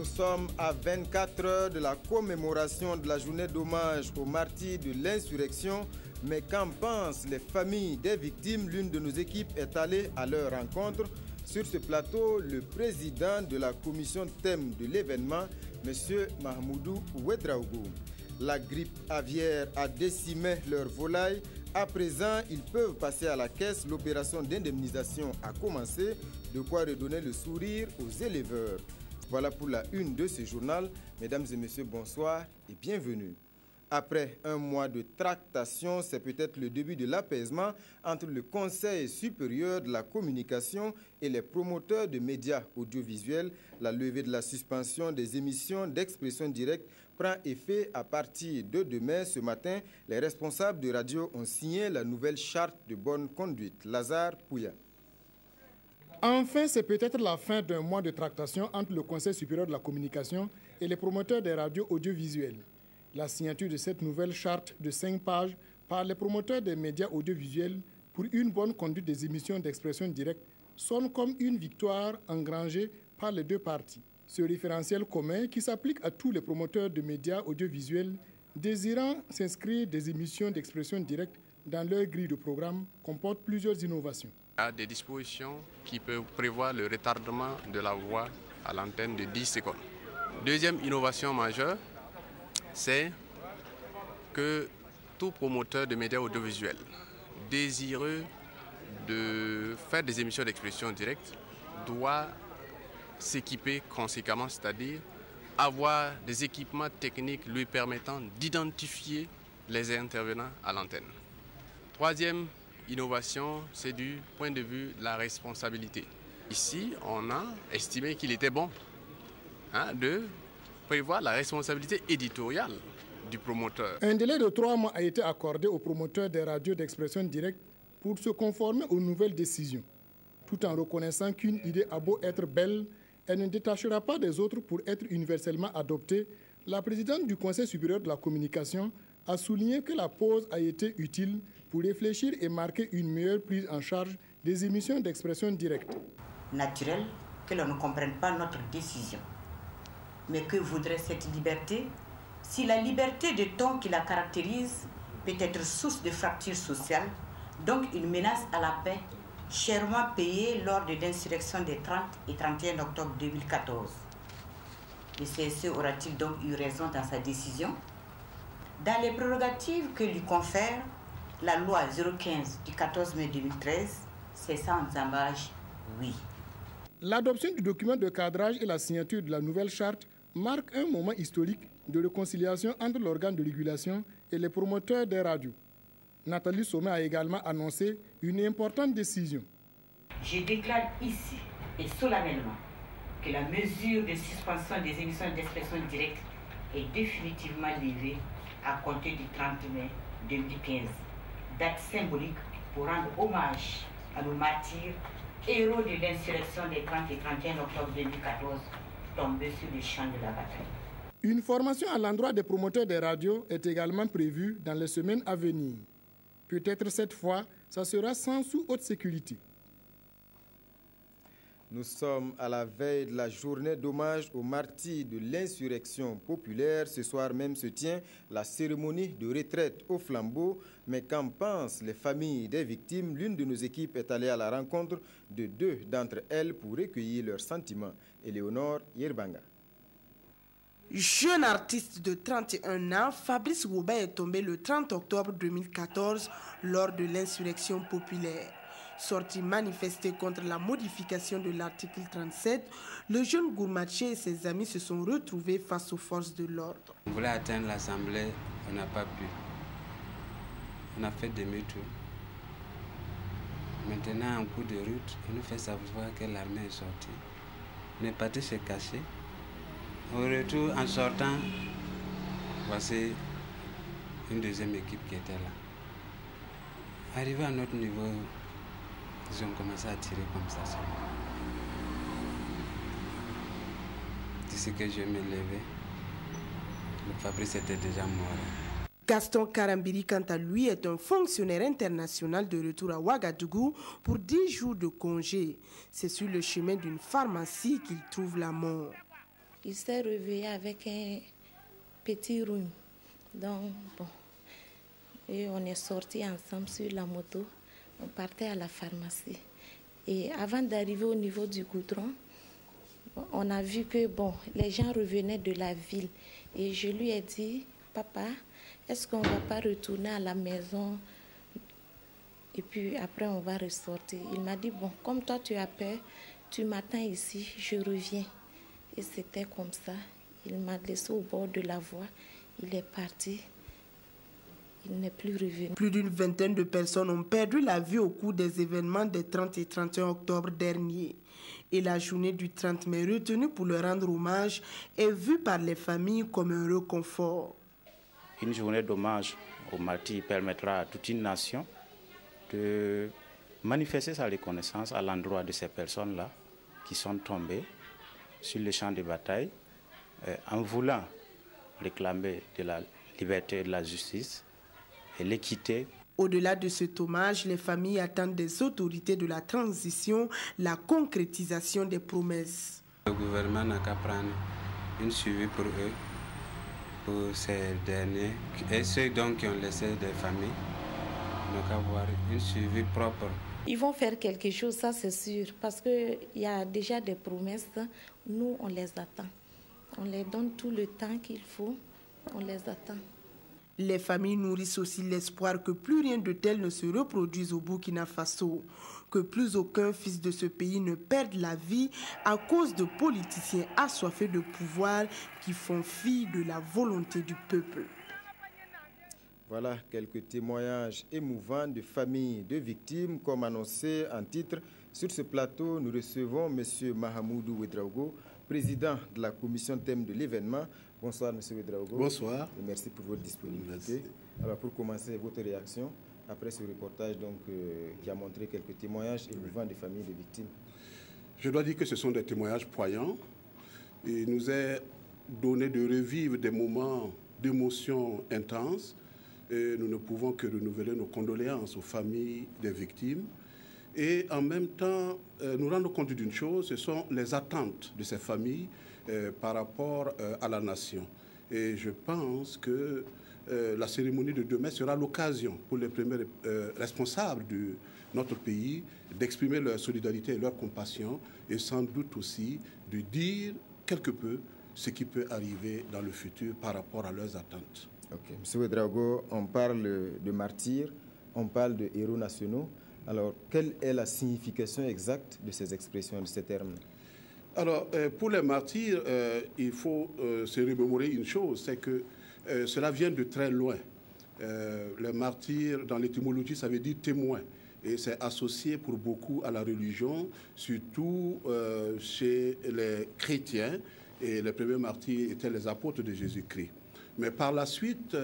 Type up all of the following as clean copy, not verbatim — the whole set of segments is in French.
Nous sommes à 24 heures de la commémoration de la journée d'hommage aux martyrs de l'insurrection. Mais qu'en pensent les familles des victimes? L'une de nos équipes est allée à leur rencontre. Sur ce plateau, le président de la commission thème de l'événement, M. Mahmoudou Ouedraogo. La grippe aviaire a décimé leurs volailles. À présent, ils peuvent passer à la caisse. L'opération d'indemnisation a commencé, de quoi redonner le sourire aux éleveurs. Voilà pour la une de ce journal. Mesdames et messieurs, bonsoir et bienvenue. Après un mois de tractation, c'est peut-être le début de l'apaisement entre le Conseil supérieur de la communication et les promoteurs de médias audiovisuels. La levée de la suspension des émissions d'expression directe prend effet à partir de demain. Ce matin, les responsables de radio ont signé la nouvelle charte de bonne conduite. Lazare Pouya. Enfin, c'est peut-être la fin d'un mois de tractation entre le Conseil supérieur de la communication et les promoteurs des radios audiovisuelles. La signature de cette nouvelle charte de 5 pages par les promoteurs des médias audiovisuels pour une bonne conduite des émissions d'expression directe sonne comme une victoire engrangée par les deux parties. Ce référentiel commun qui s'applique à tous les promoteurs de médias audiovisuels désirant s'inscrire des émissions d'expression directe dans leur grille de programme comporte plusieurs innovations. Il y a des dispositions qui peuvent prévoir le retardement de la voix à l'antenne de 10 secondes. Deuxième innovation majeure, c'est que tout promoteur de médias audiovisuels désireux de faire des émissions d'expression directe doit s'équiper conséquemment, c'est-à-dire avoir des équipements techniques lui permettant d'identifier les intervenants à l'antenne. Troisième innovation, c'est du point de vue de la responsabilité. Ici, on a estimé qu'il était bon de prévoir la responsabilité éditoriale du promoteur. Un délai de 3 mois a été accordé aux promoteurs des radios d'expression directe pour se conformer aux nouvelles décisions, tout en reconnaissant qu'une idée a beau être belle, elle ne détachera pas des autres pour être universellement adoptée. La présidente du Conseil supérieur de la communication a souligné que la pause a été utile pour réfléchir et marquer une meilleure prise en charge des émissions d'expression directe. Naturel que l'on ne comprenne pas notre décision. Mais que voudrait cette liberté si la liberté de ton qui la caractérise peut être source de fractures sociales, donc une menace à la paix, chèrement payée lors de l'insurrection des 30 et 31 octobre 2014. Le CSE aura-t-il donc eu raison dans sa décision? Dans les prérogatives que lui confère la loi 015 du 14 mai 2013, c'est sans embâche, oui. L'adoption du document de cadrage et la signature de la nouvelle charte marquent un moment historique de réconciliation entre l'organe de régulation et les promoteurs des radios. Nathalie Sommet a également annoncé une importante décision. Je déclare ici et solennellement que la mesure de suspension des émissions d'expression directe est définitivement levée à compter du 30 mai 2015, date symbolique pour rendre hommage à nos martyrs, héros de l'insurrection des 30 et 31 octobre 2014, tombés sur le champ de la bataille. Une formation à l'endroit des promoteurs des radios est également prévue dans les semaines à venir. Peut-être cette fois, ça sera sans sous haute sécurité. Nous sommes à la veille de la journée d'hommage aux martyrs de l'insurrection populaire. Ce soir même se tient la cérémonie de retraite au flambeau. Mais qu'en pensent les familles des victimes? L'une de nos équipes est allée à la rencontre de 2 d'entre elles pour recueillir leurs sentiments. Éléonore Yerbanga. Jeune artiste de 31 ans, Fabrice Roubaix est tombé le 30 octobre 2014 lors de l'insurrection populaire. Sorti manifester contre la modification de l'article 37, le jeune Gourmaché et ses amis se sont retrouvés face aux forces de l'ordre. On voulait atteindre l'Assemblée, on n'a pas pu. On a fait demi-tour. Maintenant, en cours de route, on nous fait savoir que l'armée est sortie. On est parti se cacher. Au retour, en sortant, voici une deuxième équipe qui était là. Arrivé à notre niveau, ils ont commencé à tirer comme ça. D'ici que je me levais, le Fabrice était déjà mort. Gaston Karambiri, quant à lui, est un fonctionnaire international de retour à Ouagadougou pour 10 jours de congé. C'est sur le chemin d'une pharmacie qu'il trouve la mort. il s'est réveillé avec un petit rhume. Donc, bon, et on est sortis ensemble sur la moto. On partait à la pharmacie. Et avant d'arriver au niveau du goudron, on a vu que bon, les gens revenaient de la ville. Et je lui ai dit, papa, est-ce qu'on ne va pas retourner à la maison? Et puis après, on va ressortir. Il m'a dit, bon, comme toi tu as peur, tu m'attends ici, je reviens. Et c'était comme ça. Il m'a laissé au bord de la voie. Il est parti. Il n'est plus revenu. Plus d'une vingtaine de personnes ont perdu la vie au cours des événements des 30 et 31 octobre dernier. Et la journée du 30 mai, retenue pour leur rendre hommage, est vue par les familles comme un réconfort. Une journée d'hommage aux martyrs permettra à toute une nation de manifester sa reconnaissance à l'endroit de ces personnes-là qui sont tombées sur le champ de bataille en voulant réclamer de la liberté et de la justice et l'équité. Au-delà de cet hommage, les familles attendent des autorités de la transition la concrétisation des promesses. Le gouvernement n'a qu'à prendre une suivi pour eux, pour ces derniers, et ceux donc qui ont laissé des familles, n'ont qu'à avoir une suivi propre. Ils vont faire quelque chose, ça c'est sûr, parce qu'il y a déjà des promesses, nous on les attend. On les donne tout le temps qu'il faut, on les attend. Les familles nourrissent aussi l'espoir que plus rien de tel ne se reproduise au Burkina Faso, que plus aucun fils de ce pays ne perde la vie à cause de politiciens assoiffés de pouvoir qui font fi de la volonté du peuple. Voilà quelques témoignages émouvants de familles de victimes. Comme annoncé en titre, sur ce plateau, nous recevons M. Mahamoudou Ouedraogo, président de la commission thème de l'événement. Bonsoir, M. Ouedraogo. Bonsoir. Et merci pour votre disponibilité. Merci. Alors, pour commencer, votre réaction après ce reportage qui a montré quelques témoignages émouvants des familles de victimes. Je dois dire que ce sont des témoignages poignants. Il nous est donné de revivre des moments d'émotion intense. Et nous ne pouvons que renouveler nos condoléances aux familles des victimes. Et en même temps, nous rendre compte d'une chose, ce sont les attentes de ces familles par rapport à la nation. Et je pense que la cérémonie de demain sera l'occasion pour les premiers responsables de notre pays d'exprimer leur solidarité et leur compassion et sans doute aussi de dire quelque peu ce qui peut arriver dans le futur par rapport à leurs attentes. Ok, M. Ouedraogo, on parle de martyrs, on parle de héros nationaux. Alors, quelle est la signification exacte de ces expressions, de ces termes? Alors, pour les martyrs, il faut se remémorer une chose, c'est que cela vient de très loin. Les martyrs, dans l'étymologie, ça veut dire témoin. Et c'est associé pour beaucoup à la religion, surtout chez les chrétiens. Et les premiers martyrs étaient les apôtres de Jésus-Christ. Mais par la suite,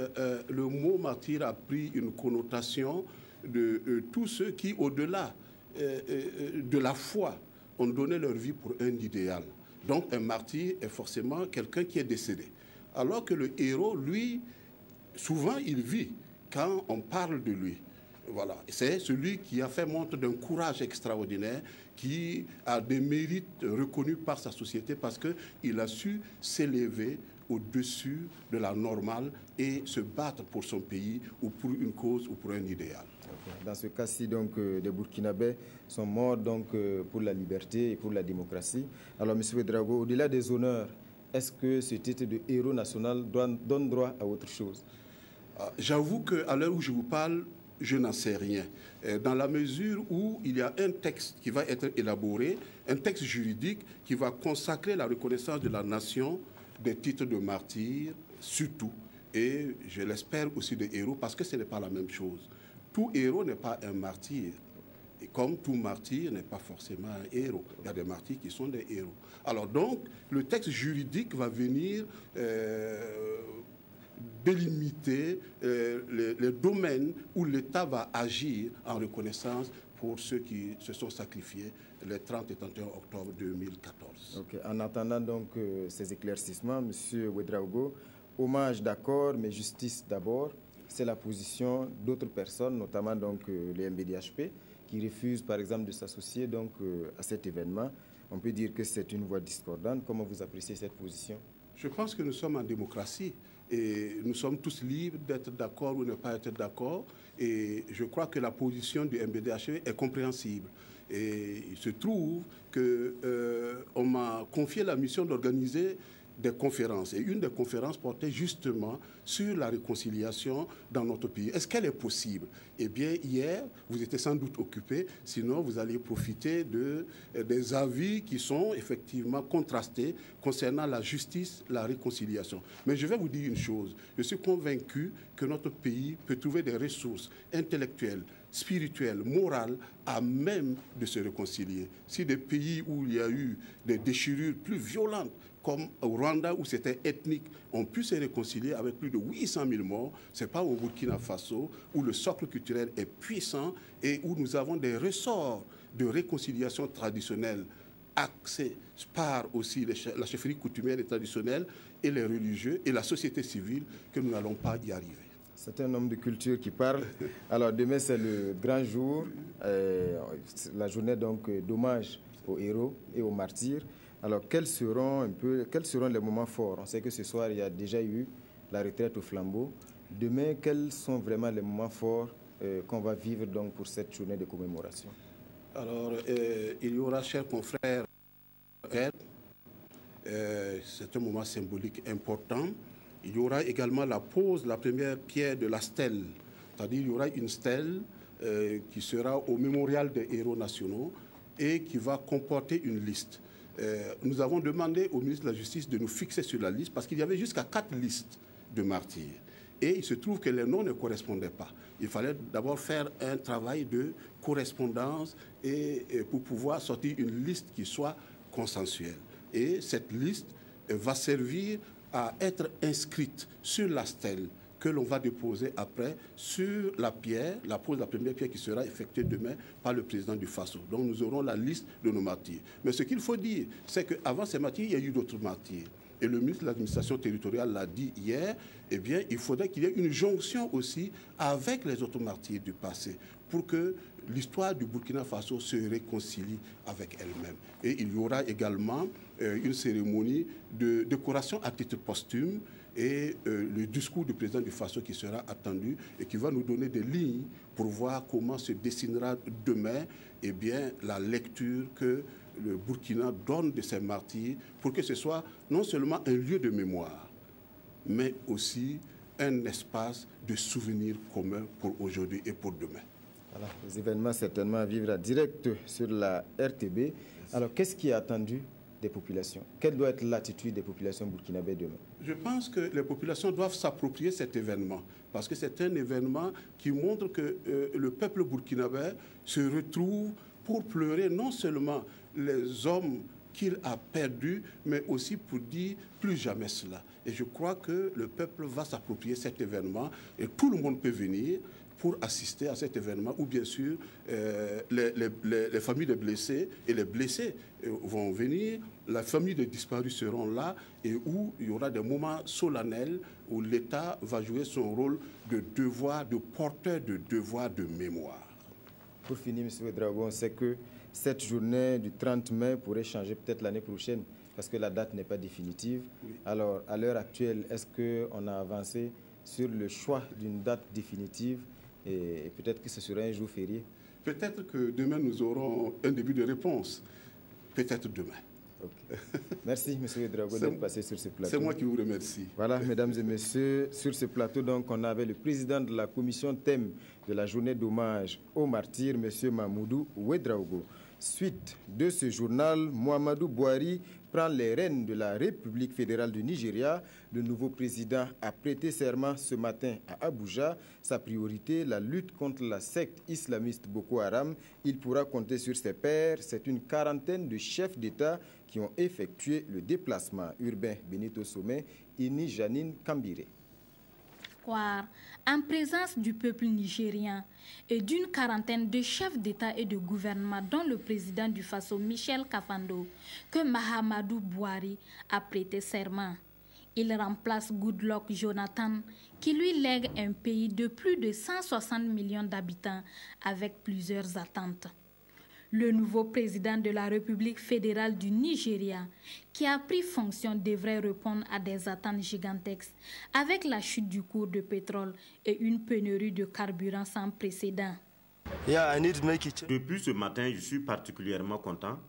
le mot martyr a pris une connotation de tous ceux qui, au-delà de la foi, ont donné leur vie pour un idéal. Donc un martyr est forcément quelqu'un qui est décédé. Alors que le héros, lui, souvent il vit quand on parle de lui. Voilà. C'est celui qui a fait montre d'un courage extraordinaire, qui a des mérites reconnus par sa société parce qu'il a su s'élever au-dessus de la normale et se battre pour son pays ou pour une cause ou pour un idéal. Okay. Dans ce cas-ci, donc, des Burkinabés sont morts donc, pour la liberté et pour la démocratie. Alors, M. Ouedraogo, au-delà des honneurs, est-ce que ce titre de héros national donne droit à autre chose? J'avoue qu'à l'heure où je vous parle, je n'en sais rien. Dans la mesure où il y a un texte qui va être élaboré, un texte juridique qui va consacrer la reconnaissance de la nation des titres de martyrs, surtout, et je l'espère aussi des héros, parce que ce n'est pas la même chose. Tout héros n'est pas un martyr, et comme tout martyr n'est pas forcément un héros. Il y a des martyrs qui sont des héros. Alors donc, le texte juridique va venir délimiter les domaines où l'État va agir en reconnaissance pour ceux qui se sont sacrifiés le 30 et 31 octobre 2014. Okay. En attendant donc ces éclaircissements, M. Ouedraogo, hommage d'accord, mais justice d'abord, c'est la position d'autres personnes, notamment donc les MBDHP, qui refusent par exemple de s'associer donc à cet événement. on peut dire que c'est une voix discordante. Comment vous appréciez cette position? Je pense que nous sommes en démocratie et nous sommes tous libres d'être d'accord ou ne pas être d'accord. Et je crois que la position du MBDHV est compréhensible. Et il se trouve qu'on m'a confié la mission d'organiser des conférences. Et une des conférences portait justement sur la réconciliation dans notre pays. Est-ce qu'elle est possible? Eh bien, hier, vous étiez sans doute occupés, sinon vous allez profiter des avis qui sont effectivement contrastés concernant la justice, la réconciliation. Mais je vais vous dire une chose, je suis convaincu que notre pays peut trouver des ressources intellectuelles, spirituelle, morale, à même de se réconcilier. Si des pays où il y a eu des déchirures plus violentes, comme au Rwanda où c'était ethnique, ont pu se réconcilier avec plus de 800 000 morts, ce n'est pas au Burkina Faso où le socle culturel est puissant et où nous avons des ressorts de réconciliation traditionnelle axés par aussi la chefferie coutumière et traditionnelle et les religieux et la société civile que nous n'allons pas y arriver. C'est un homme de culture qui parle. Alors demain, c'est le grand jour, la journée donc d'hommage aux héros et aux martyrs. Alors quels seront les moments forts? On sait que ce soir, il y a déjà eu la retraite au flambeau. Demain, quels sont vraiment les moments forts qu'on va vivre donc pour cette journée de commémoration? Alors, il y aura, chers confrères, c'est un moment symbolique important. Il y aura également la pose, la première pierre de la stèle. C'est-à-dire il y aura une stèle qui sera au mémorial des héros nationaux et qui va comporter une liste. Nous avons demandé au ministre de la Justice de nous fixer sur la liste parce qu'il y avait jusqu'à 4 listes de martyrs. Et il se trouve que les noms ne correspondaient pas. Il fallait d'abord faire un travail de correspondance et pour pouvoir sortir une liste qui soit consensuelle. Et cette liste va servir à être inscrite sur la stèle que l'on va déposer après sur la pierre, la pose de la première pierre qui sera effectuée demain par le président du Faso. Donc nous aurons la liste de nos martyrs. Mais ce qu'il faut dire, c'est qu'avant ces martyrs, il y a eu d'autres martyrs. Et le ministre de l'administration territoriale l'a dit hier, eh bien, il faudrait qu'il y ait une jonction aussi avec les autres martyrs du passé pour que l'histoire du Burkina Faso se réconcilie avec elle-même. Et il y aura également une cérémonie de décoration à titre posthume et le discours du président du Faso qui sera attendu et qui va nous donner des lignes pour voir comment se dessinera demain eh bien, la lecture que le Burkina donne de ses martyrs pour que ce soit non seulement un lieu de mémoire, mais aussi un espace de souvenirs communs pour aujourd'hui et pour demain. Voilà, les événements certainement à vivre en direct sur la RTB. Alors, qu'est-ce qui est attendu des populations? Quelle doit être l'attitude des populations burkinabées demain? Je pense que les populations doivent s'approprier cet événement parce que c'est un événement qui montre que le peuple burkinabé se retrouve pour pleurer non seulement les hommes qu'il a perdus, mais aussi pour dire plus jamais cela. Et je crois que le peuple va s'approprier cet événement et tout le monde peut venir pour assister à cet événement où, bien sûr, les familles des blessés et les blessés vont venir, la famille des disparus seront là et où il y aura des moments solennels où l'État va jouer son rôle de devoir, de porteur de devoir de mémoire. Pour finir, M. Ouedraogo, on sait que cette journée du 30 mai pourrait changer peut-être l'année prochaine parce que la date n'est pas définitive. Oui. Alors, à l'heure actuelle, est-ce qu'on a avancé sur le choix d'une date définitive et peut-être que ce sera un jour férié? Peut-être que demain, nous aurons un début de réponse. Peut-être demain. Okay. Merci, M. Ouedraogo, d'être passé sur ce plateau. C'est moi qui vous remercie. Voilà, mesdames et messieurs, sur ce plateau, donc, on avait le président de la commission thème de la journée d'hommage aux martyrs, M. Mamoudou Ouedraogo. Suite de ce journal, Muhammadu Buhari prend les rênes de la République fédérale du Nigeria. Le nouveau président a prêté serment ce matin à Abuja. Sa priorité, la lutte contre la secte islamiste Boko Haram. Il pourra compter sur ses pairs. C'est une quarantaine de chefs d'État qui ont effectué le déplacement. Urbain Benito Sommet, Ini Janine Kambire. En présence du peuple nigérien et d'une quarantaine de chefs d'État et de gouvernement, dont le président du Faso, Michel Kafando, que Mahamadou Buhari a prêté serment. Il remplace Goodluck Jonathan, qui lui lègue un pays de plus de 160 millions d'habitants avec plusieurs attentes. Le nouveau président de la République fédérale du Nigeria, qui a pris fonction, devrait répondre à des attentes gigantesques avec la chute du cours de pétrole et une pénurie de carburant sans précédent. Depuis ce matin, je suis particulièrement content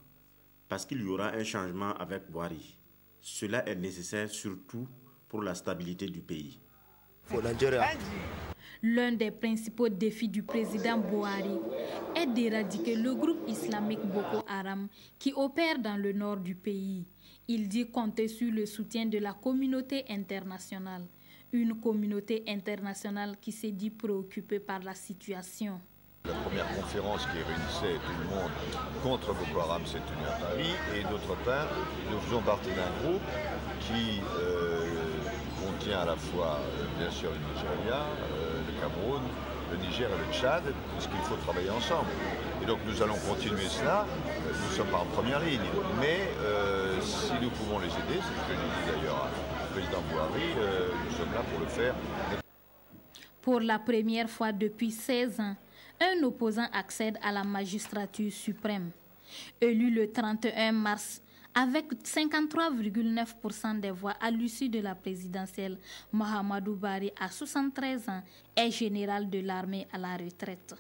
parce qu'il y aura un changement avec Buhari. Cela est nécessaire surtout pour la stabilité du pays. L'un des principaux défis du président Buhari est d'éradiquer le groupe islamique Boko Haram qui opère dans le nord du pays. Il dit compter sur le soutien de la communauté internationale. Une communauté internationale qui s'est dit préoccupée par la situation. La première conférence qui réunissait tout le monde contre Boko Haram s'est tenue à Paris. Et d'autre part, nous faisons partie d'un groupe qui contient à la fois, bien sûr, le Nigeria, le Cameroun, le Niger et le Tchad, puisqu'il faut travailler ensemble. Et donc nous allons continuer cela. Nous ne sommes pas en première ligne. Mais si nous pouvons les aider, c'est ce que j'ai dit d'ailleurs au président Buhari, nous sommes là pour le faire. Pour la première fois depuis 16 ans, un opposant accède à la magistrature suprême. Élu le 31 mars, avec 53,9% des voix à l'issue de la présidentielle, Mahamadou Buhari, à 73 ans, est général de l'armée à la retraite.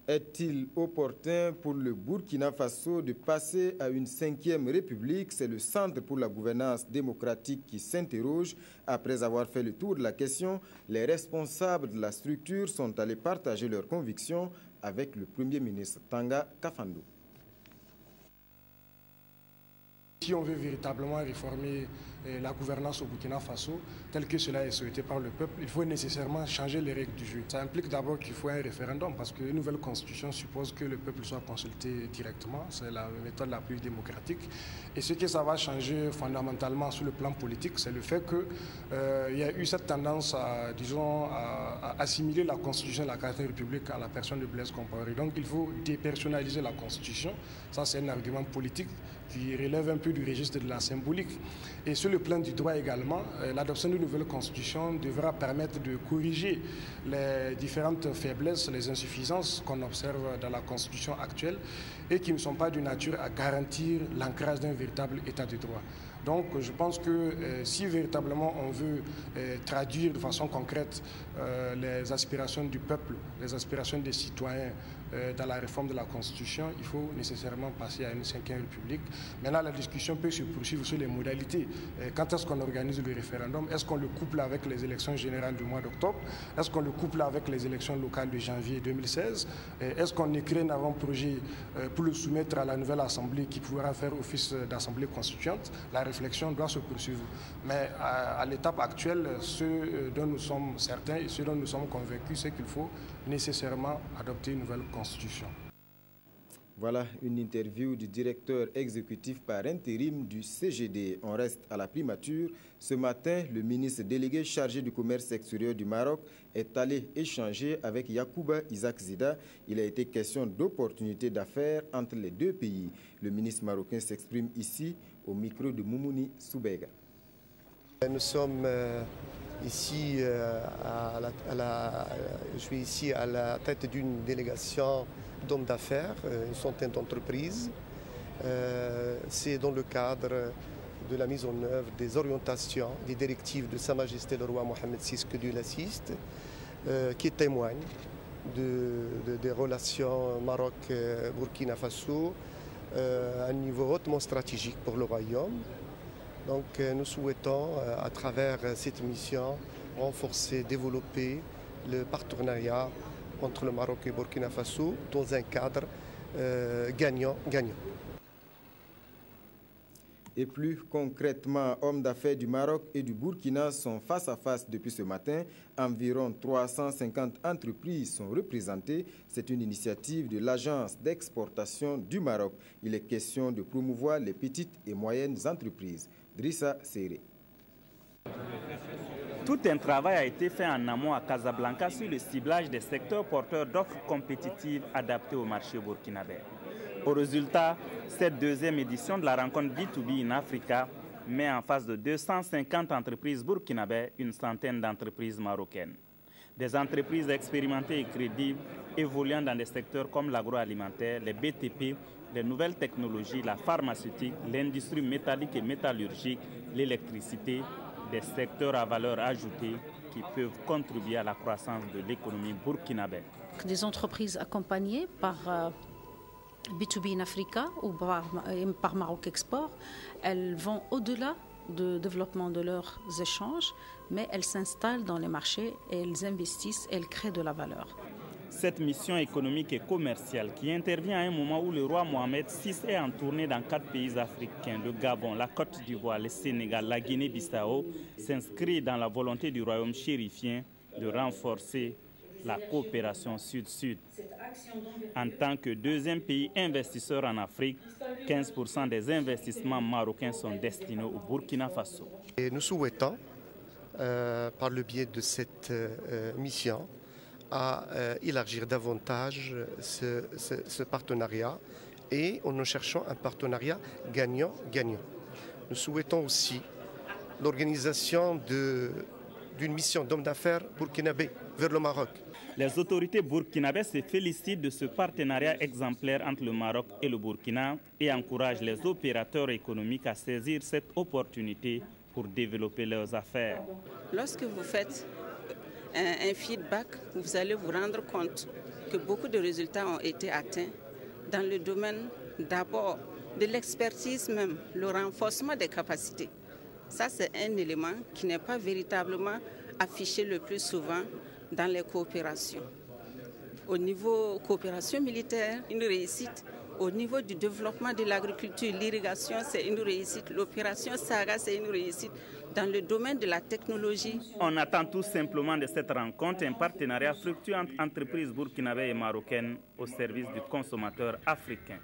Est-il opportun pour le Burkina Faso de passer à une 5e république? C'est le Centre pour la gouvernance démocratique qui s'interroge. Après avoir fait le tour de la question, les responsables de la structure sont allés partager leurs convictions avec le Premier ministre Tanga Kafando. Si on veut véritablement réformer la gouvernance au Burkina Faso, tel que cela est souhaité par le peuple, il faut nécessairement changer les règles du jeu. Ça implique d'abord qu'il faut un référendum, parce qu'une nouvelle constitution suppose que le peuple soit consulté directement. C'est la méthode la plus démocratique. Et ce que ça va changer fondamentalement sur le plan politique, c'est le fait qu'il y a eu cette tendance à, disons, à assimiler la constitution de la Quatrième République à la personne de Blaise Compaoré. Donc il faut dépersonnaliser la constitution. Ça, c'est un argument politique qui relève un peu du registre de la symbolique. Et sur le plan du droit également, l'adoption d'une nouvelle constitution devra permettre de corriger les différentes faiblesses, les insuffisances qu'on observe dans la constitution actuelle et qui ne sont pas de nature à garantir l'ancrage d'un véritable état de droit. Donc je pense que si véritablement on veut traduire de façon concrète les aspirations du peuple, les aspirations des citoyens dans la réforme de la Constitution, il faut nécessairement passer à une 5e République. Maintenant, la discussion peut se poursuivre sur les modalités. Quand est-ce qu'on organise le référendum? Est-ce qu'on le couple avec les élections générales du mois d'octobre? Est-ce qu'on le couple avec les élections locales de janvier 2016? Est-ce qu'on écrit un avant-projet pour le soumettre à la nouvelle Assemblée qui pourra faire office d'Assemblée constituante? La réflexion doit se poursuivre. Mais à l'étape actuelle, ce dont nous sommes certains et ce dont nous sommes convaincus, c'est qu'il faut nécessairement adopter une nouvelle constitution. Voilà une interview du directeur exécutif par intérim du CGD. On reste à la primature. Ce matin, le ministre délégué chargé du commerce extérieur du Maroc est allé échanger avec Yacouba Isaac Zida. Il a été question d'opportunités d'affaires entre les deux pays. Le ministre marocain s'exprime ici au micro de Moumouni Soubega. Nous sommes ici, je suis ici à la tête d'une délégation d'hommes d'affaires, une centaine d'entreprises. C'est dans le cadre de la mise en œuvre des orientations, des directives de Sa Majesté le roi Mohamed VI, que Dieu l'assiste, qui témoignent des relations Maroc-Burkina Faso à un niveau hautement stratégique pour le royaume. Donc nous souhaitons, à travers cette mission, renforcer, développer le partenariat entre le Maroc et Burkina Faso dans un cadre gagnant-gagnant. Et plus concrètement, hommes d'affaires du Maroc et du Burkina sont face à face depuis ce matin. Environ 350 entreprises sont représentées. C'est une initiative de l'Agence d'exportation du Maroc. Il est question de promouvoir les petites et moyennes entreprises. Drissa Seré. Tout un travail a été fait en amont à Casablanca sur le ciblage des secteurs porteurs d'offres compétitives adaptées au marché burkinabé. Au résultat, cette deuxième édition de la rencontre B2B in Africa met en face de 250 entreprises burkinabées une centaine d'entreprises marocaines. Des entreprises expérimentées et crédibles évoluant dans des secteurs comme l'agroalimentaire, les BTP, les nouvelles technologies, la pharmaceutique, l'industrie métallique et métallurgique, l'électricité, des secteurs à valeur ajoutée qui peuvent contribuer à la croissance de l'économie burkinabé. Des entreprises accompagnées par B2B in Africa ou par Maroc Export, elles vont au-delà du développement de leurs échanges, mais elles s'installent dans les marchés, elles investissent, elles créent de la valeur. Cette mission économique et commerciale qui intervient à un moment où le roi Mohamed VI est en tournée dans 4 pays africains, le Gabon, la Côte d'Ivoire, le Sénégal, la Guinée-Bissau, s'inscrit dans la volonté du royaume chérifien de renforcer la coopération sud-sud. En tant que deuxième pays investisseur en Afrique, 15% des investissements marocains sont destinés au Burkina Faso. Et nous souhaitons, par le biais de cette mission, à élargir davantage ce partenariat et nous cherchons un partenariat gagnant-gagnant. Nous souhaitons aussi l'organisation d'une mission d'hommes d'affaires burkinabé vers le Maroc. Les autorités burkinabées se félicitent de ce partenariat exemplaire entre le Maroc et le Burkina et encouragent les opérateurs économiques à saisir cette opportunité pour développer leurs affaires. Lorsque vous faites un feedback, vous allez vous rendre compte que beaucoup de résultats ont été atteints dans le domaine d'abord de l'expertise même, le renforcement des capacités. Ça, c'est un élément qui n'est pas véritablement affiché le plus souvent dans les coopérations. Au niveau coopération militaire, une réussite. Au niveau du développement de l'agriculture, l'irrigation, c'est une réussite. L'opération Saga, c'est une réussite. Dans le domaine de la technologie, on attend tout simplement de cette rencontre un partenariat fructueux entre entreprises burkinabées et marocaines au service du consommateur africain.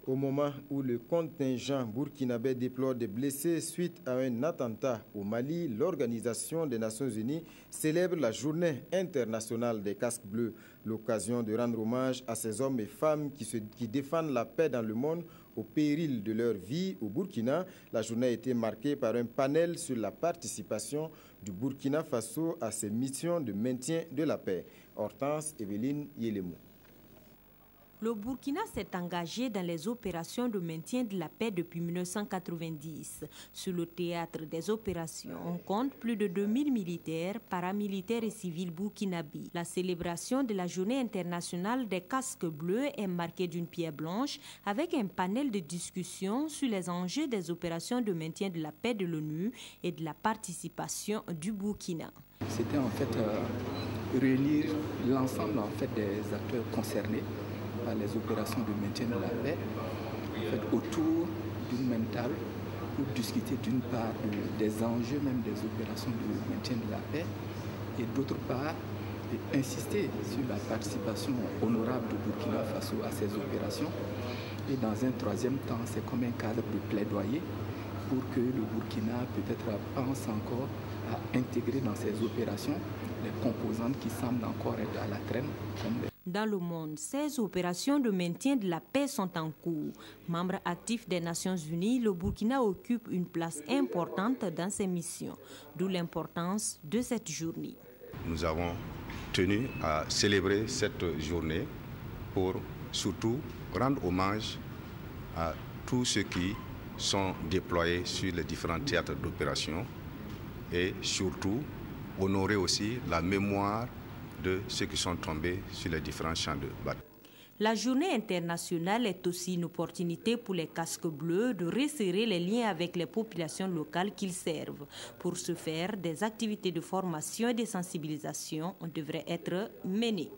Au moment où le contingent burkinabé déplore des blessés suite à un attentat au Mali, l'Organisation des Nations Unies célèbre la Journée internationale des casques bleus, l'occasion de rendre hommage à ces hommes et femmes qui défendent la paix dans le monde au péril de leur vie au Burkina. La journée a été marquée par un panel sur la participation du Burkina Faso à ses missions de maintien de la paix. Hortense Evelyne Yelemou. Le Burkina s'est engagé dans les opérations de maintien de la paix depuis 1990. Sur le théâtre des opérations, on compte plus de 2000 militaires, paramilitaires et civils burkinabés. La célébration de la Journée internationale des casques bleus est marquée d'une pierre blanche avec un panel de discussion sur les enjeux des opérations de maintien de la paix de l'ONU et de la participation du Burkina. C'était en fait réunir l'ensemble des acteurs concernés par les opérations de maintien de la paix autour d'une même table pour discuter d'une part des enjeux même des opérations de maintien de la paix et d'autre part insister sur la participation honorable du Burkina Faso à ces opérations. Et dans un troisième temps, c'est comme un cadre de plaidoyer pour que le Burkina peut-être pense encore à intégrer dans ces opérations les composantes qui semblent encore être à la traîne. Dans le monde, 16 opérations de maintien de la paix sont en cours. Membre actif des Nations Unies, le Burkina occupe une place importante dans ces missions, d'où l'importance de cette journée. Nous avons tenu à célébrer cette journée pour surtout rendre hommage à tous ceux qui sont déployés sur les différents théâtres d'opération et surtout honorer aussi la mémoire de ceux qui sont tombés sur les différents champs de bataille. La journée internationale est aussi une opportunité pour les casques bleus de resserrer les liens avec les populations locales qu'ils servent. Pour ce faire, des activités de formation et de sensibilisation devraient être menées.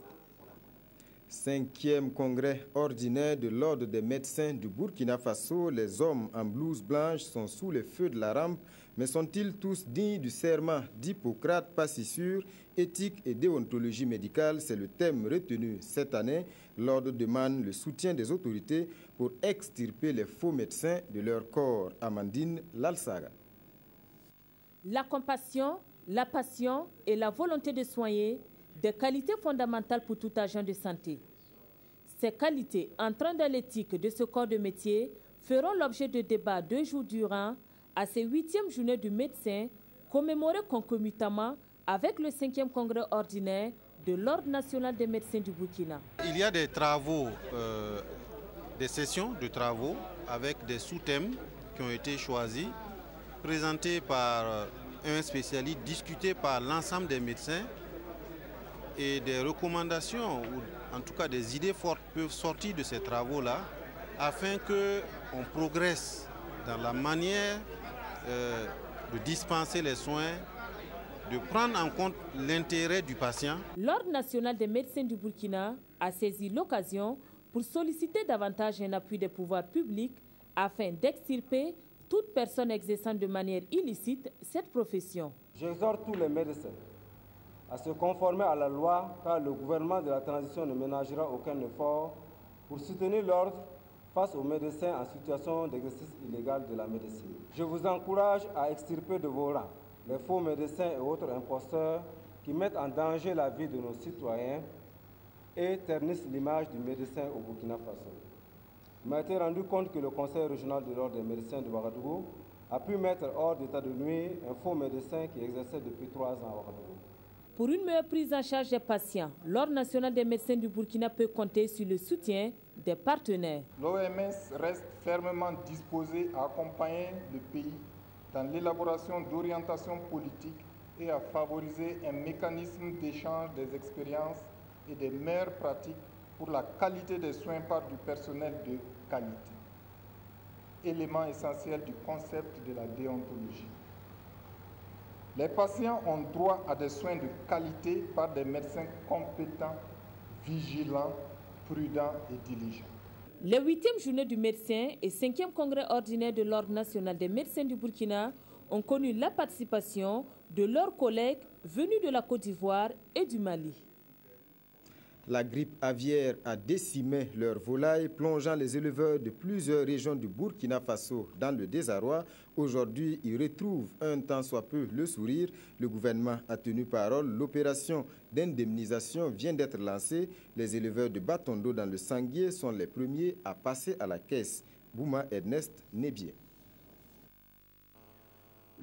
5e congrès ordinaire de l'Ordre des médecins du Burkina Faso. Les hommes en blouse blanche sont sous les feux de la rampe, mais sont-ils tous dignes du serment d'Hippocrate, pas si sûr? Éthique et déontologie médicale, c'est le thème retenu cette année. L'Ordre demande le soutien des autorités pour extirper les faux médecins de leur corps. Amandine Lalsaga. La compassion, la passion et la volonté de soigner, des qualités fondamentales pour tout agent de santé. Ces qualités, entrant dans l'éthique de ce corps de métier, feront l'objet de débats 2 jours durant à ces 8e journées du médecin, commémorées concomitamment avec le 5e congrès ordinaire de l'Ordre national des médecins du Burkina. Il y a des travaux, des sessions de travaux avec des sous-thèmes qui ont été choisis, présentés par un spécialiste, discutés par l'ensemble des médecins, et des recommandations ou en tout cas des idées fortes peuvent sortir de ces travaux-là afin qu'on progresse dans la manière de dispenser les soins, de prendre en compte l'intérêt du patient. L'Ordre national des médecins du Burkina a saisi l'occasion pour solliciter davantage un appui des pouvoirs publics afin d'extirper toute personne exerçant de manière illicite cette profession. J'exhorte tous les médecins à se conformer à la loi, car le gouvernement de la transition ne ménagera aucun effort pour soutenir l'ordre face aux médecins en situation d'exercice illégal de la médecine. Je vous encourage à extirper de vos rangs les faux médecins et autres imposteurs qui mettent en danger la vie de nos citoyens et ternissent l'image du médecin au Burkina Faso. Il m'a été rendu compte que le Conseil régional de l'ordre des médecins de Ouagadougou a pu mettre hors d'état de nuire un faux médecin qui exerçait depuis 3 ans à Ouagadougou. Pour une meilleure prise en charge des patients, l'Ordre national des médecins du Burkina peut compter sur le soutien des partenaires. L'OMS reste fermement disposée à accompagner le pays dans l'élaboration d'orientations politiques et à favoriser un mécanisme d'échange des expériences et des meilleures pratiques pour la qualité des soins par du personnel de qualité, élément essentiel du concept de la déontologie. Les patients ont droit à des soins de qualité par des médecins compétents, vigilants, prudents et diligents. Les 8e journées du médecin et 5e congrès ordinaire de l'Ordre national des médecins du Burkina ont connu la participation de leurs collègues venus de la Côte d'Ivoire et du Mali. La grippe aviaire a décimé leurs volailles, plongeant les éleveurs de plusieurs régions du Burkina Faso dans le désarroi. Aujourd'hui, ils retrouvent un tant soit peu le sourire. Le gouvernement a tenu parole. L'opération d'indemnisation vient d'être lancée. Les éleveurs de Batondo dans le Sanguier sont les premiers à passer à la caisse. Bouma Ernest Nebier.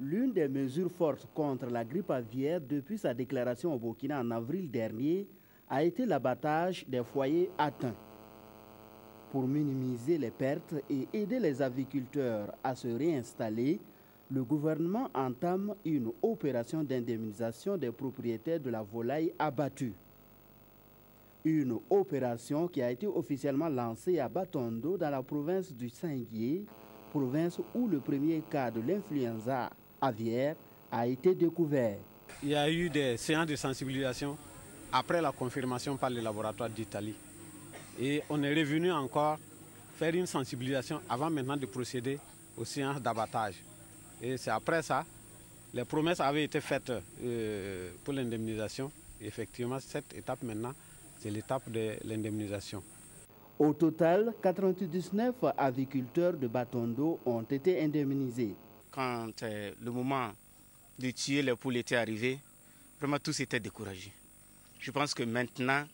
L'une des mesures fortes contre la grippe aviaire depuis sa déclaration au Burkina en avril dernier a été l'abattage des foyers atteints. Pour minimiser les pertes et aider les aviculteurs à se réinstaller, le gouvernement entame une opération d'indemnisation des propriétaires de la volaille abattue. Une opération qui a été officiellement lancée à Batondo dans la province du Sanguier, province où le premier cas de l'influenza aviaire a été découvert. Il y a eu des séances de sensibilisation après la confirmation par le laboratoire d'Italie. Et on est revenu encore faire une sensibilisation avant maintenant de procéder aux séances d'abattage. Et c'est après ça, les promesses avaient été faites pour l'indemnisation. Effectivement, cette étape maintenant, c'est l'étape de l'indemnisation. Au total, 99 aviculteurs de Batondo ont été indemnisés. Quand le moment de tuer les poules était arrivé, vraiment tous étaient découragés. Je pense que maintenant,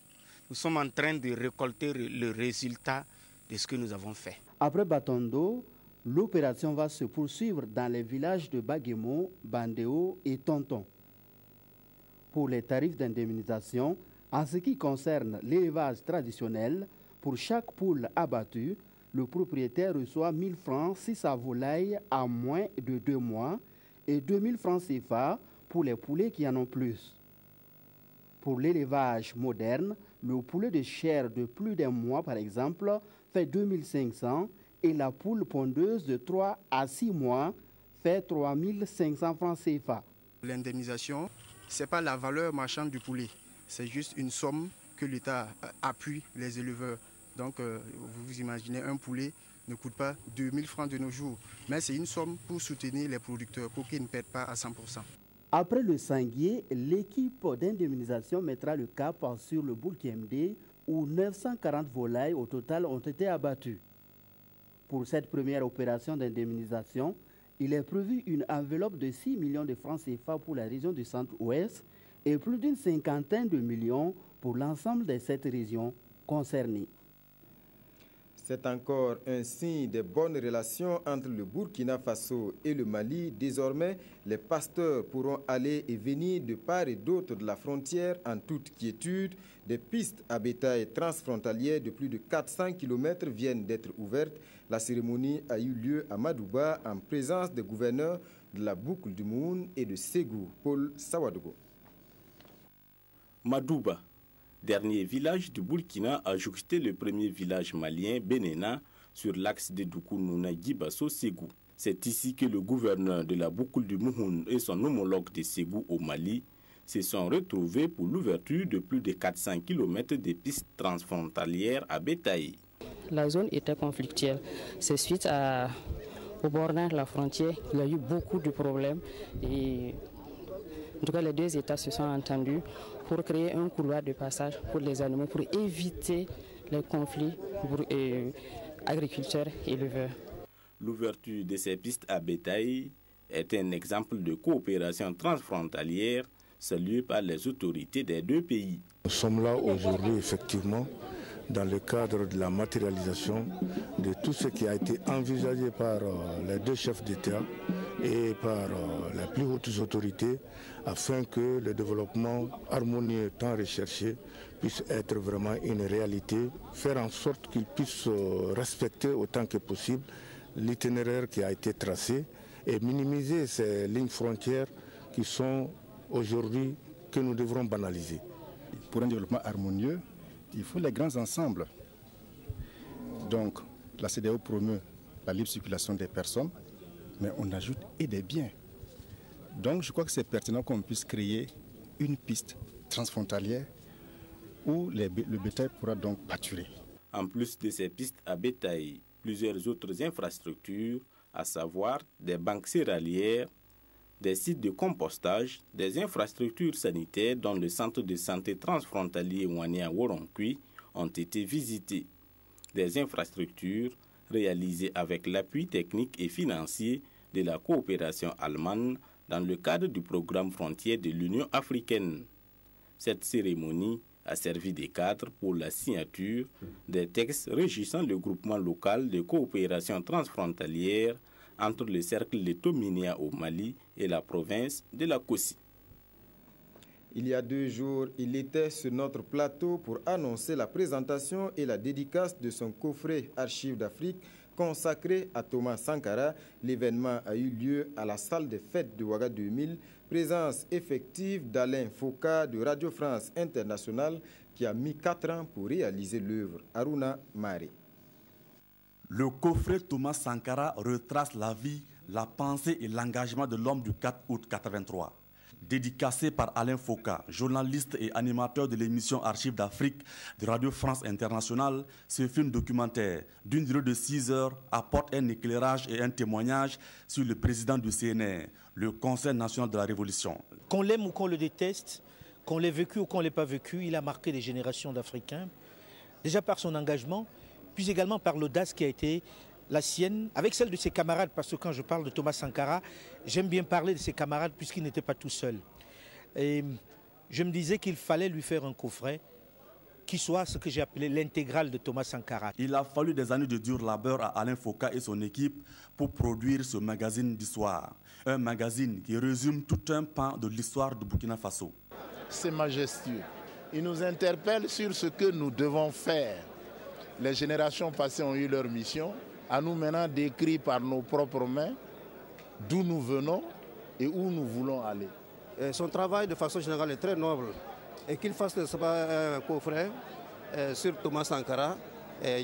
nous sommes en train de récolter le résultat de ce que nous avons fait. Après Batondo, l'opération va se poursuivre dans les villages de Baguemo, Bandéo et Tonton. Pour les tarifs d'indemnisation, en ce qui concerne l'élevage traditionnel, pour chaque poule abattue, le propriétaire reçoit 1 000 francs si sa volaille a moins de 2 mois et 2 000 francs CFA pour les poulets qui en ont plus. Pour l'élevage moderne, le poulet de chair de plus d'un mois, par exemple, fait 2 500 et la poule pondeuse de 3 à 6 mois fait 3 500 francs CFA. L'indemnisation, ce n'est pas la valeur marchande du poulet, c'est juste une somme que l'État appuie les éleveurs. Donc, vous imaginez, un poulet ne coûte pas 2 000 francs de nos jours, mais c'est une somme pour soutenir les producteurs, pour qu'ils ne perdent pas à 100%. Après le Sanguier, l'équipe d'indemnisation mettra le cap sur le Boulkemde où 940 volailles au total ont été abattues. Pour cette première opération d'indemnisation, il est prévu une enveloppe de 6 millions de francs CFA pour la région du Centre-Ouest et plus d'une cinquantaine de millions pour l'ensemble des 7 régions concernées. C'est encore un signe de bonnes relations entre le Burkina Faso et le Mali. Désormais, les pasteurs pourront aller et venir de part et d'autre de la frontière en toute quiétude. Des pistes à bétail transfrontalières de plus de 400 km viennent d'être ouvertes. La cérémonie a eu lieu à Madouba en présence des gouverneurs de la boucle du Moun et de Ségou, Paul Sawadogo. Madouba, dernier village du Burkina, a jouxté le premier village malien, Benena, sur l'axe de Doukoununa-Gibasso-Ségou. C'est ici que le gouverneur de la boucle du Mouhoun et son homologue de Ségou au Mali se sont retrouvés pour l'ouverture de plus de 400 km de pistes transfrontalières à bétail. La zone était conflictuelle. C'est suite au bordage de la frontière, il y a eu beaucoup de problèmes. Et en tout cas, les deux États se sont entendus pour créer un couloir de passage pour les animaux, pour éviter les conflits pour agriculteurs et éleveurs. L'ouverture de ces pistes à bétail est un exemple de coopération transfrontalière salué par les autorités des deux pays. Nous sommes là aujourd'hui effectivement dans le cadre de la matérialisation de tout ce qui a été envisagé par les deux chefs d'État et par les plus hautes autorités afin que le développement harmonieux tant recherché puisse être vraiment une réalité, faire en sorte qu'il puisse respecter autant que possible l'itinéraire qui a été tracé et minimiser ces lignes frontières qui sont aujourd'hui que nous devrons banaliser. Pour un développement harmonieux, il faut les grands ensembles. Donc, la CEDEAO promeut la libre circulation des personnes, mais on ajoute et des biens. Donc, je crois que c'est pertinent qu'on puisse créer une piste transfrontalière où le bétail pourra donc pâturer. En plus de ces pistes à bétail, plusieurs autres infrastructures, à savoir des banques céréalières, des sites de compostage, des infrastructures sanitaires dont le centre de santé transfrontalier Ouania-Woronkui ont été visités. Des infrastructures réalisées avec l'appui technique et financier de la coopération allemande dans le cadre du programme Frontières de l'Union africaine. Cette cérémonie a servi de cadre pour la signature des textes régissant le groupement local de coopération transfrontalière entre le cercle de Tominia au Mali et la province de la Kossi. Il y a 2 jours, il était sur notre plateau pour annoncer la présentation et la dédicace de son coffret Archives d'Afrique consacré à Thomas Sankara. L'événement a eu lieu à la salle des fêtes de Ouaga 2000. Présence effective d'Alain Foka de Radio France Internationale qui a mis 4 ans pour réaliser l'œuvre. Aruna Mare. Le coffret Thomas Sankara retrace la vie, la pensée et l'engagement de l'homme du 4 août 1983. Dédicacé par Alain Foka, journaliste et animateur de l'émission Archives d'Afrique de Radio France Internationale, ce film documentaire d'une durée de 6 heures apporte un éclairage et un témoignage sur le président du CNR, le Conseil national de la Révolution. Qu'on l'aime ou qu'on le déteste, qu'on l'ait vécu ou qu'on ne l'ait pas vécu, il a marqué des générations d'Africains, déjà par son engagement, puis également par l'audace qui a été la sienne, avec celle de ses camarades, parce que quand je parle de Thomas Sankara, j'aime bien parler de ses camarades puisqu'il n'était pas tout seul. Et je me disais qu'il fallait lui faire un coffret qui soit ce que j'ai appelé l'intégrale de Thomas Sankara. Il a fallu des années de dur labeur à Alain Foka et son équipe pour produire ce magazine d'histoire. Un magazine qui résume tout un pan de l'histoire du Burkina Faso. C'est majestueux. Il nous interpelle sur ce que nous devons faire. Les générations passées ont eu leur mission. À nous maintenant d'écrire par nos propres mains d'où nous venons et où nous voulons aller. Son travail de façon générale est très noble et qu'il fasse un coffret sur Thomas Sankara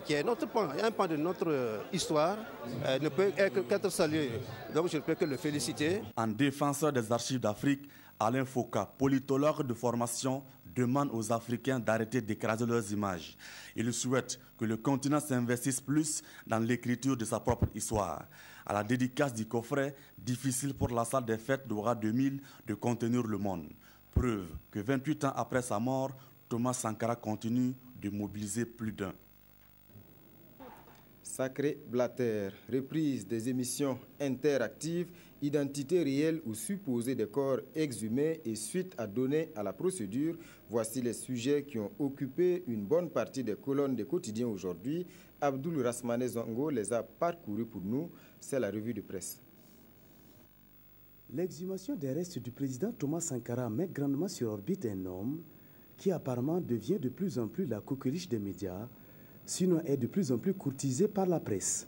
qui est notre pan, un pan de notre histoire, ne peut qu'être salué. Donc je ne peux que le féliciter. En défenseur des archives d'Afrique, Alain Foka, politologue de formation, demande aux Africains d'arrêter d'écraser leurs images. Il souhaite que le continent s'investisse plus dans l'écriture de sa propre histoire. À la dédicace du coffret, difficile pour la salle des fêtes d'Ouaga 2000 de contenir le monde. Preuve que 28 ans après sa mort, Thomas Sankara continue de mobiliser plus d'un. Sacré Blatter, reprise des émissions interactives. identité réelle ou supposée des corps exhumés et suite à donner à la procédure. Voici les sujets qui ont occupé une bonne partie des colonnes des quotidiens aujourd'hui. Abdoul Rasmane Zongo les a parcourus pour nous. C'est la revue de presse. L'exhumation des restes du président Thomas Sankara met grandement sur orbite un homme qui apparemment devient de plus en plus la coqueluche des médias, sinon est de plus en plus courtisé par la presse.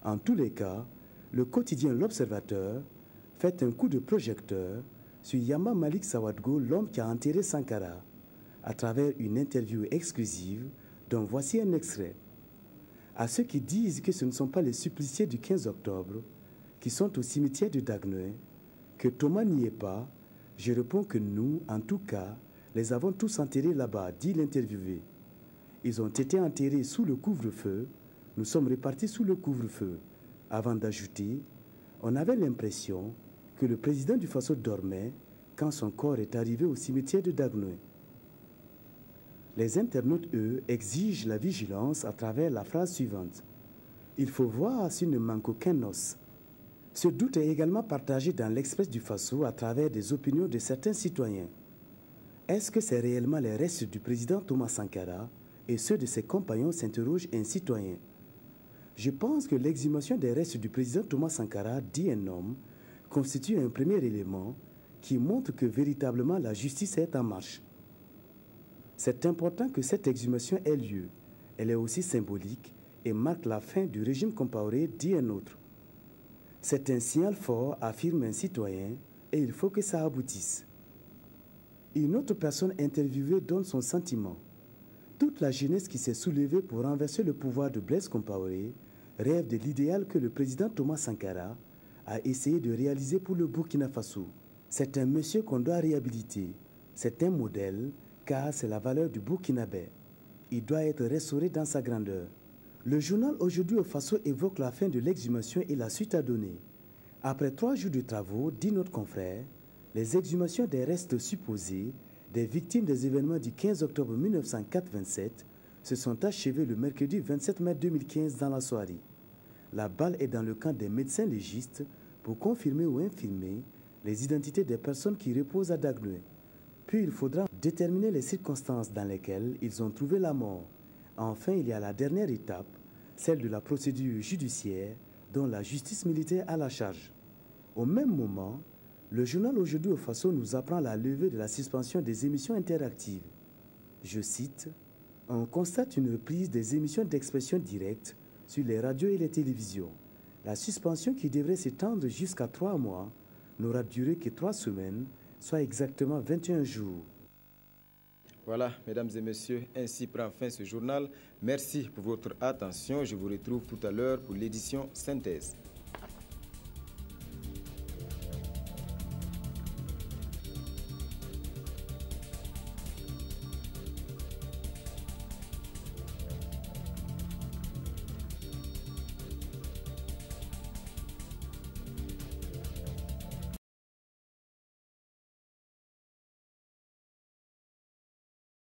En tous les cas, le quotidien L'Observateur fait un coup de projecteur sur Yama Malik Sawadgo, l'homme qui a enterré Sankara, à travers une interview exclusive dont voici un extrait. À ceux qui disent que ce ne sont pas les suppliciés du 15 octobre qui sont au cimetière de Dagneux, que Thomas n'y est pas, je réponds que nous, en tout cas, les avons tous enterrés là-bas, dit l'interviewé. Ils ont été enterrés sous le couvre-feu, nous sommes répartis sous le couvre-feu. Avant d'ajouter, on avait l'impression que le président du Faso dormait quand son corps est arrivé au cimetière de Dagneux. Les internautes, eux, exigent la vigilance à travers la phrase suivante. Il faut voir s'il ne manque aucun os. Ce doute est également partagé dans l'Express du Faso à travers des opinions de certains citoyens. Est-ce que c'est réellement les restes du président Thomas Sankara et ceux de ses compagnons, s'interroge un citoyen. Je pense que l'exhumation des restes du président Thomas Sankara, dit un homme, constitue un premier élément qui montre que véritablement la justice est en marche. C'est important que cette exhumation ait lieu. Elle est aussi symbolique et marque la fin du régime Compaoré, dit un autre. C'est un signal fort, affirme un citoyen, et il faut que ça aboutisse. Une autre personne interviewée donne son sentiment. Toute la jeunesse qui s'est soulevée pour renverser le pouvoir de Blaise Compaoré rêve de l'idéal que le président Thomas Sankara a essayé de réaliser pour le Burkina Faso. C'est un monsieur qu'on doit réhabiliter. C'est un modèle, car c'est la valeur du Burkinabé. Il doit être restauré dans sa grandeur. Le journal Aujourd'hui au Faso évoque la fin de l'exhumation et la suite à donner. Après 3 jours de travaux, dit notre confrère, les exhumations des restes supposés des victimes des événements du 15 octobre 1927 se sont achevées le mercredi 27 mai 2015 dans la soirée. La balle est dans le camp des médecins légistes pour confirmer ou infirmer les identités des personnes qui reposent à Dagneux. Puis il faudra déterminer les circonstances dans lesquelles ils ont trouvé la mort. Enfin, il y a la dernière étape, celle de la procédure judiciaire dont la justice militaire a la charge. Au même moment, le journal Aujourd'hui au Faso nous apprend la levée de la suspension des émissions interactives. Je cite, « On constate une reprise des émissions d'expression directe sur les radios et les télévisions. La suspension qui devrait s'étendre jusqu'à 3 mois n'aura duré que 3 semaines, soit exactement 21 jours. » Voilà, mesdames et messieurs, ainsi prend fin ce journal. Merci pour votre attention. Je vous retrouve tout à l'heure pour l'édition synthèse.